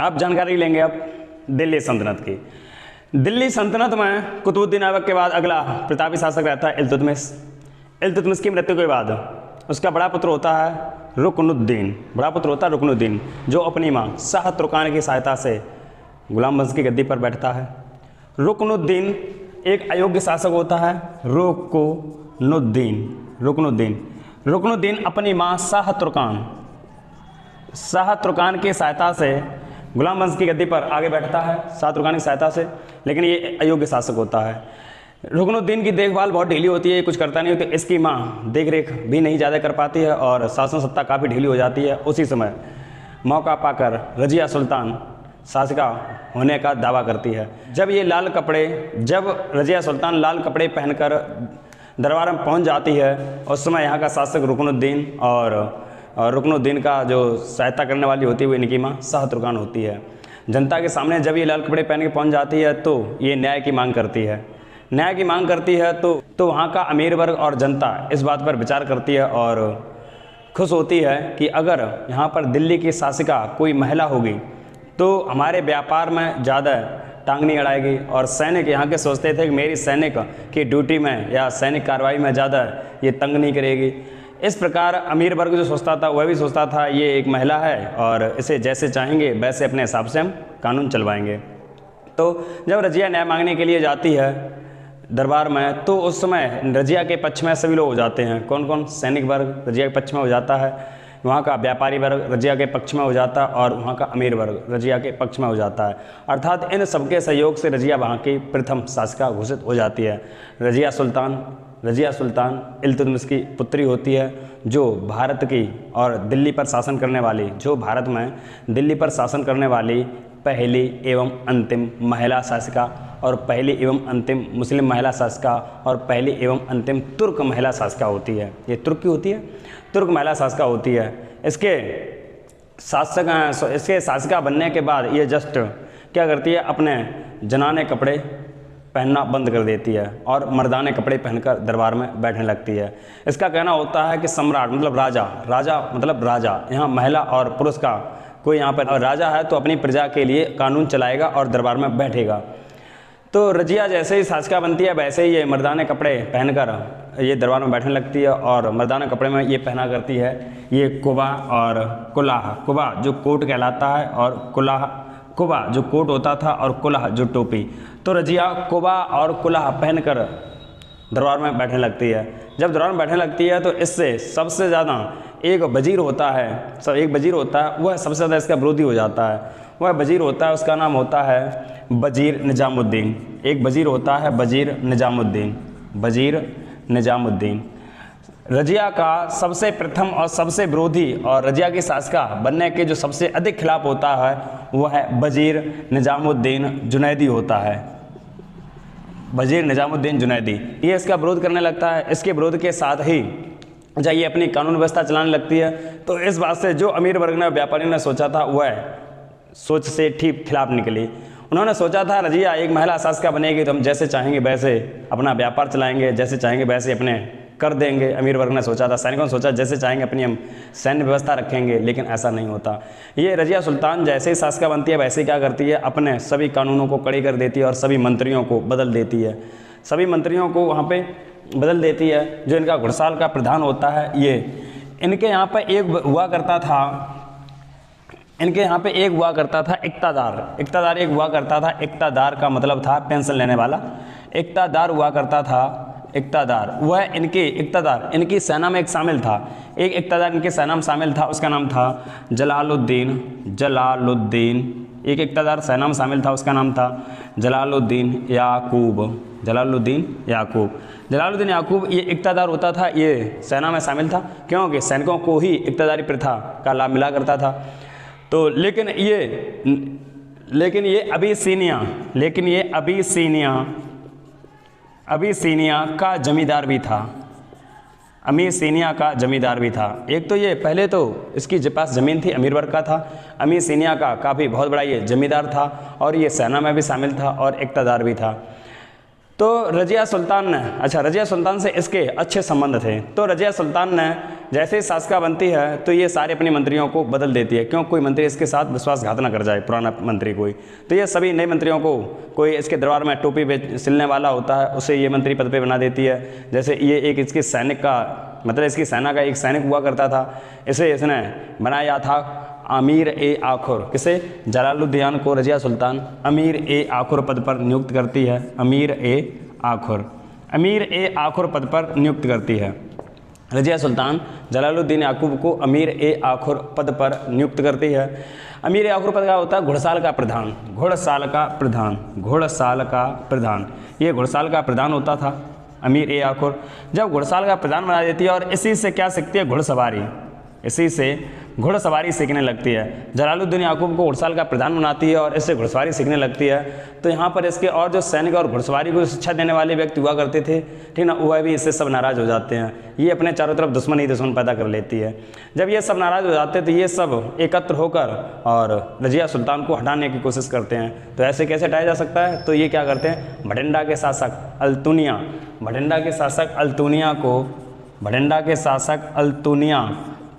आप जानकारी लेंगे अब दिल्ली सल्तनत की। दिल्ली सल्तनत में कुतुबुद्दीन ऐबक के बाद अगला प्रतापी शासक रहता है इल्तुतमिश। इल्तुतमिश की मृत्यु के बाद उसका बड़ा पुत्र होता है रुकनुद्दीन। बड़ा पुत्र होता है रुकनुद्दीन, जो अपनी माँ शाह तुर्कान की सहायता से गुलाम वंश की गद्दी पर बैठता है। रुकनुद्दीन एक अयोग्य शासक होता है। रुकनुद्दीन अपनी माँ शाह तुर्कान की सहायता से गुलाम वंश की गद्दी पर आगे बैठता है, शाह तुर्कान की सहायता से, लेकिन ये अयोग्य शासक होता है। रुकनुद्दीन की देखभाल बहुत ढीली होती है, कुछ करता नहीं होता। इसकी माँ देख रेख भी नहीं ज़्यादा कर पाती है और शासन सत्ता काफ़ी ढीली हो जाती है। उसी समय मौका पाकर रजिया सुल्तान शासिका होने का दावा करती है। जब रजिया सुल्तान लाल कपड़े पहनकर दरबार में पहुंच जाती है, उस समय यहाँ का शासक रुकनुद्दीन और रुकनुद्दीन का जो सहायता करने वाली होती है वो इनकी माँ शाह तुर्कान होती है। जनता के सामने जब ये लाल कपड़े पहन के पहुँच जाती है तो ये न्याय की मांग करती है। तो वहाँ का अमीर वर्ग और जनता इस बात पर विचार करती है और खुश होती है कि अगर यहाँ पर दिल्ली की शासिका कोई महिला होगी तो हमारे व्यापार में ज़्यादा टांग नहीं अड़ाएगी। और सैनिक यहाँ के सोचते थे कि मेरी सैनिक की ड्यूटी में या सैनिक कार्रवाई में ज़्यादा ये तंग नहीं करेगी। इस प्रकार अमीर वर्ग जो सोचता था वह भी सोचता था ये एक महिला है और इसे जैसे चाहेंगे वैसे अपने हिसाब से हम कानून चलवाएंगे। तो जब रजिया न्याय मांगने के लिए जाती है दरबार में, तो उस समय रजिया के पक्ष में सभी लोग हो जाते हैं। कौन कौन? सैनिक वर्ग रजिया के पक्ष में हो जाता है, वहाँ का व्यापारी वर्ग रजिया के पक्ष में हो जाता है और वहाँ का अमीर वर्ग रजिया के पक्ष में हो जाता है। अर्थात इन सबके सहयोग से रजिया वहाँ की प्रथम शासिका घोषित हो जाती है। रजिया सुल्तान इल्तुतमिश की पुत्री होती है, जो भारत की और दिल्ली पर शासन करने वाली, जो भारत में दिल्ली पर शासन करने वाली पहली एवं अंतिम महिला शासिका और पहली एवं अंतिम मुस्लिम महिला शासिका और पहली एवं अंतिम तुर्क महिला शासिका होती है। ये तुर्क की होती है, तुर्क महिला शासिका होती है। इसके शासिका बनने के बाद ये जस्ट क्या करती है, अपने जनाने कपड़े पहनना बंद कर देती है और मर्दाने कपड़े पहनकर दरबार में बैठने लगती है। इसका कहना होता है कि सम्राट मतलब राजा, यहाँ महिला और पुरुष का कोई यहाँ पर राजा है तो अपनी प्रजा के लिए कानून चलाएगा और दरबार में बैठेगा। तो रजिया जैसे ही शासिका बनती है वैसे ही ये मर्दाने कपड़े पहनकर ये दरबार में बैठने लगती है और मर्दाना कपड़े में ये पहना करती है ये कुबा और कुलाह। कुबा जो कोट कहलाता है और कुबा जो कोट होता था और कुलाह जो टोपी। तो रजिया कुबा और कुलाह पहनकर दरबार में बैठने लगती है। जब दरबार में बैठने लगती है तो इससे सबसे ज़्यादा एक वजीर होता है, वह सबसे ज़्यादा इसका विरोधी हो जाता है। वह वजीर होता है, उसका नाम होता है वजीर निजामुद्दीन। एक वजीर होता है वजीर निजामुद्दीन। रजिया का सबसे प्रथम और सबसे विरोधी और रजिया की शासिका बनने के जो सबसे अधिक खिलाफ होता है वह है वजीर निजामुद्दीन जुनैदी होता है। वजीर निजामुद्दीन जुनैदी ये इसका विरोध करने लगता है। इसके विरोध के साथ ही जब ये अपनी कानून व्यवस्था चलाने लगती है तो इस बात से जो अमीर वर्ग ने व्यापारी ने सोचा था वह सोच से ठीक खिलाफ निकली। उन्होंने सोचा था रजिया एक महिला शासिका बनेगी तो हम जैसे चाहेंगे वैसे अपना व्यापार चलाएंगे, जैसे चाहेंगे वैसे अपने कर देंगे। अमीर वर्ग ने सोचा था, सैनिकों ने सोचा जैसे चाहेंगे अपनी हम सैन्य व्यवस्था रखेंगे, लेकिन ऐसा नहीं होता। ये रजिया सुल्तान जैसे ही शासिका बनती है वैसे क्या करती है, अपने सभी कानूनों को कड़ी कर देती है और सभी मंत्रियों को बदल देती है। सभी मंत्रियों को वहाँ पे बदल देती है। जो इनका घुड़साल का प्रधान होता है ये इनके यहाँ पे एक हुआ करता था इक़्तादार का मतलब था पेंशन लेने वाला। इक़्तादार हुआ करता था। इनकी सेना में एक शामिल था। एक इक़्तादार इनकी सेना में शामिल था, उसका नाम था जलालुद्दीन। एक इक़्तादार सेना में शामिल था, उसका नाम था जलालुद्दीन याकूब। ये इक़्तादार होता था, ये सेना में शामिल था क्योंकि सैनिकों को ही इक़्तादारी प्रथा का लाभ मिला करता था। तो लेकिन ये अबीसीनिया का जमींदार भी था। एक तो ये पहले तो इसकी पास ज़मीन थी, अमीर वर्ग का था। अबीसीनिया का काफ़ी बहुत बड़ा ये जमींदार था और ये सेना में भी शामिल था और इक़्तादार भी था। तो रज़िया सुल्तान ने, अच्छा रज़िया सुल्तान से इसके अच्छे संबंध थे। तो रज़िया सुल्तान ने जैसे ही शासिका बनती है तो ये सारे अपने मंत्रियों को बदल देती है, क्यों कोई मंत्री इसके साथ विश्वासघात ना कर जाए, पुराना मंत्री कोई। तो ये सभी नए मंत्रियों को, कोई इसके दरबार में टोपी पे सिलने वाला होता है उसे ये मंत्री पद पे बना देती है। जैसे ये एक इसके सैनिक का, मतलब इसकी सेना का एक सैनिक हुआ करता था, इसे इसने बनाया था अमीर ए आखुर। किसे? जलालुद्दीन को रज़िया सुल्तान अमीर ए आखुर पद पर नियुक्त करती है। अमीर ए आखुर, अमीर ए आखुर पद पर नियुक्त करती है। रज़िया सुल्तान जलालुद्दीन याकूब को अमीर ए आखुर पद पर नियुक्त करती है। अमीर ए आखुर पद का होता है घुड़साल का प्रधान, घुड़साल का प्रधान, घुड़साल का प्रधान। ये घुड़साल का प्रधान होता था अमीर ए आखुर। जब घुड़साल का प्रधान बना देती है और इसी से क्या सीखती है? घुड़सवारी, इसी से घुड़सवारी सीखने लगती है। जलालुद्दीन याकूब को घुड़साल का प्रधान बनाती है और इससे घुड़सवारी सीखने लगती है। तो यहाँ पर इसके और जो सैनिक और घुड़सवारी को शिक्षा देने वाले व्यक्ति हुआ करते थे, ठीक ना, वह भी इससे सब नाराज़ हो जाते हैं। ये अपने चारों तरफ दुश्मन ही दुश्मन पैदा कर लेती है। जब ये सब नाराज़ हो जाते हैं तो ये सब एकत्र होकर और रज़िया सुल्तान को हटाने की कोशिश करते हैं। तो ऐसे कैसे हटाया जा सकता है? तो ये क्या करते हैं, भटिंडा के शासक अल्तुनिया, भटिंडा के शासक अल्तुनिया को, भटिंडा के शासक अल्तुनिया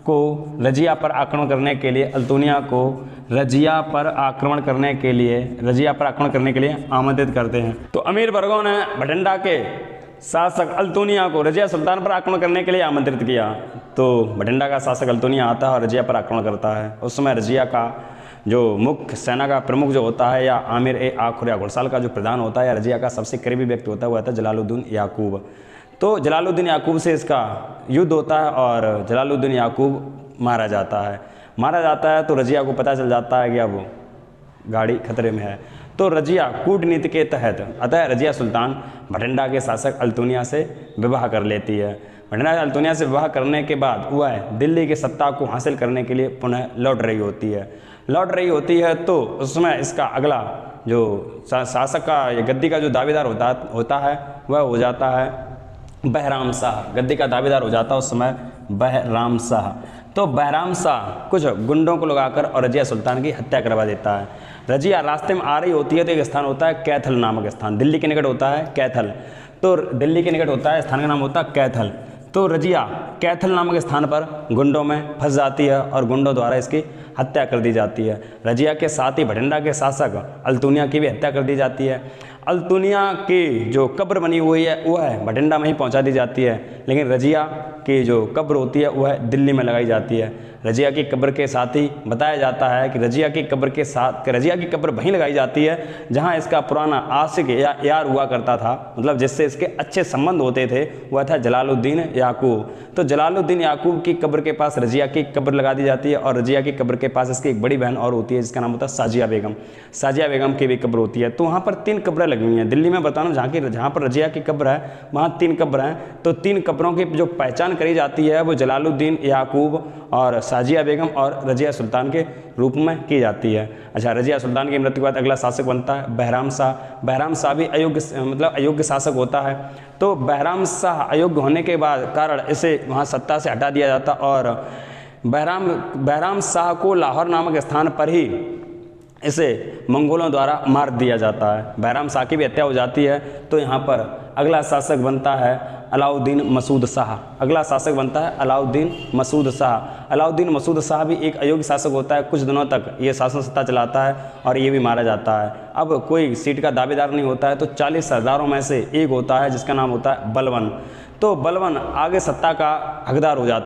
को रज़िया पर आक्रमण करने के लिए, अल्तुनिया को रज़िया पर आक्रमण करने के लिए, रज़िया पर आक्रमण करने के लिए आमंत्रित करते हैं। तो अमीर वर्गों ने भटिंडा के शासक अल्तुनिया को रज़िया सुल्तान पर आक्रमण करने के लिए आमंत्रित किया। तो भटिंडा का शासक अल्तुनिया आता है और रज़िया पर आक्रमण करता है। उस समय रज़िया का जो मुख्य सेना का प्रमुख जो होता है, या आमिर ए आखुर या घुड़साल का जो प्रधान होता है, या रज़िया का सबसे करीबी व्यक्ति होता है, वह था जलालुद्दीन याकूब। तो जलालुद्दीन याकूब से इसका युद्ध होता है और जलालुद्दीन याकूब मारा जाता है। मारा जाता है तो रज़िया को पता चल जाता है कि अब गाड़ी खतरे में है। तो रज़िया कूटनीति के तहत, अतः रज़िया सुल्तान भटिंडा के शासक अल्तुनिया से विवाह कर लेती है। भटिंडा अल्तुनिया से विवाह करने के बाद वह दिल्ली की सत्ता को हासिल करने के लिए पुनः लौट रही होती है। तो उसमें इसका अगला जो शासक का, गद्दी का जो दावेदार होता है वह हो जाता है बहराम शाह। गद्दी का दावेदार हो जाता है उस समय बहराम शाह। तो बहराम शाह कुछ गुंडों को लगाकर और रज़िया सुल्तान की हत्या करवा देता है। रज़िया रास्ते में आ रही होती है तो एक स्थान होता है कैथल नामक स्थान, दिल्ली के निकट होता है कैथल। तो दिल्ली के निकट होता है, स्थान का नाम होता है कैथल। तो रज़िया कैथल नामक स्थान पर गुंडों में फंस जाती है और गुंडों द्वारा इसकी हत्या कर दी जाती है। रज़िया के साथ ही भटिंडा के शासक अल्तुनिया की भी हत्या कर दी जाती है। अल्तुनिया की जो कब्र बनी हुई है वह भटिंडा में ही पहुंचा दी जाती है, लेकिन रज़िया की जो कब्र होती है वह दिल्ली में लगाई जाती है। रज़िया की कब्र के साथ ही बताया जाता है कि रज़िया की कब्र वहीं लगाई जाती है जहां इसका पुराना आशिक या यार हुआ करता था, मतलब जिससे इसके अच्छे संबंध होते थे, वह था जलालुद्दीन याकूब। तो जलालुद्दीन याकूब की कब्र के पास रज़िया की कब्र लगा दी जाती है और रज़िया की कब्र के पास इसकी एक बड़ी बहन और होती है जिसका नाम होता है साजिया बेगम। साजिया बेगम की भी कब्र होती है। तो वहाँ पर 3 कब्रें लगी हुई हैं दिल्ली में। बताना जहाँ पर रज़िया की कब्र है वहाँ 3 कब्र हैं। तो 3 कब्रों की जो पहचान करी जाती है वो जलालुद्दीन याकूब और साजिया बेगम और रज़िया सुल्तान के रूप में की जाती है। अच्छा, रज़िया सुल्तान की मृत्यु के बाद अगला शासक बनता है बहराम शाह। बहराम शाह भी अयोग्य शासक होता है। तो बहराम शाह अयोग्य होने के बाद कारण इसे वहाँ सत्ता से हटा दिया जाता और बहराम शाह को लाहौर नामक स्थान पर ही इसे मंगोलों द्वारा मार दिया जाता है। बहराम शाह की भी हत्या हो जाती है। तो यहाँ पर अगला शासक बनता है अलाउद्दीन मसूद शाह। अगला शासक बनता है अलाउद्दीन मसूद शाह। अलाउद्दीन मसूद शाह भी एक अयोग्य शासक होता है। कुछ दिनों तक ये शासन सत्ता चलाता है और ये भी मारा जाता है। अब कोई सीट का दावेदार नहीं होता है तो 40 सरदारों में से एक होता है जिसका नाम होता है बलवन। तो बलवन आगे सत्ता का हकदार हो जाता है।